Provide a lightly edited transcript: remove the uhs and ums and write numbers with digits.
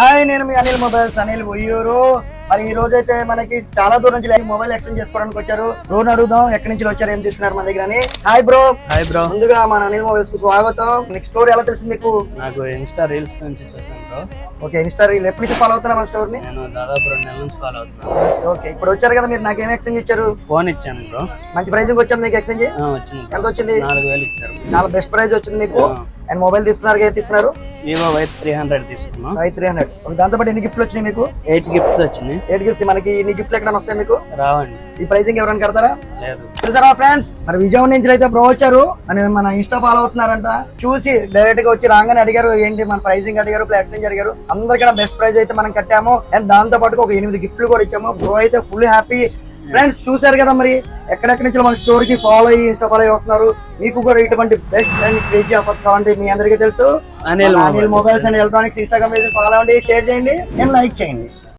Hi, నేను మీ Anil mobiles Anil Uyyuru. మరి ఈ రోజు అయితే మనకి చాలా దూరం నుంచి మొబైల్ ఎక్స్చేంజ్ చేసుకోవడానికి వచ్చారు. బ్రోని అడుగుదాం ఎక్కడి నుంచి వచ్చారు, ఏం తీసుకున్నారు మన దగ్గర అని. Hi bro. Hi bro. ముందుగా మన అనిల్ మొబైల్స్ కు స్వాగతం. మీకు స్టోర్ ఎలా తెలిసింది మీకు? నాకు ఇన్స్టా రీల్స్ నుంచి చూసాను బ్రో. ఓకే, ఇన్స్టా రీల్ ఎప్పటి నుంచి ఫాలో అవుతున్నా మన స్టోర్ ని? నేను దాదాపు 2 నెలల నుంచి ఫాలో అవుతున్నాను. ఓకే, ఇప్పుడు వచ్చారు కదా మీరు, నాకు ఏం ఎక్స్చేంజ్ ఇచ్చారు? ఫోన్ ఇచ్చాను బ్రో. మంచి ప్రైజింగ్ వచ్చింది మీకు ఎక్స్చేంజ్? వచ్చింది. ఎంత వచ్చింది? 4000 ఇచ్చారు. చాలా బెస్ట్ ప్రైజ్ వచ్చింది మీకు. అండ్ మొబైల్ తీసుకున్నారు, ఏది తీసుకున్నారు? వివో Y300 తీసుకున్నాం. Y300. దాంతో పాటు ఎన్ని గిఫ్ట్లు వచ్చినాయి మీకు? 8 గిఫ్ట్స్ వచ్చినాయి. 8 గిఫ్ట్స్. మనకి ఇన్ని గిఫ్ట్లు ఎక్కడ వస్తాయి మీకు? రావండి. ఈ ప్రైజింగ్ ఎవరైనా కడతారా? లేదు. తెలుసారా ఫ్రెండ్స్, మరి విజయవాడ నుంచి అయితే బ్రో వచ్చారు అని మన ఇన్స్టా ఫాలో అవుతున్నారంట. చూసి డైరెక్ట్ గా వచ్చి రాగానే అడిగారు ఏంటి మన ప్రైజింగ్ అడిగారు, ఎక్స్చేంజ్ అడిగారు. అందరికన్నా బెస్ట్ ప్రైజ్ అయితే మనం కట్టాము. అండ్ దాంతో పాటు ఒక 8 గిఫ్ట్లు కూడా ఇచ్చాము. బ్రో అయితే ఫుల్ హ్యాపీ. ఫ్రెండ్స్ చూసారు కదా, మరి ఎక్కడెక్కడి నుంచి మన స్టోర్ కి ఫాలో అయ్యి ఇన్స్టా ఫాలో అయ్యి వస్తున్నారు. మీకు కూడా ఇటువంటి బెస్ట్ అండ్ క్రేజీ ఆఫర్స్ కావాలంటే మీ అందరికీ తెలుసు, Anil mobiles and electronics Instagram follow అవ్వండి, షేర్ చేయండి అండ్ లైక్ చేయండి.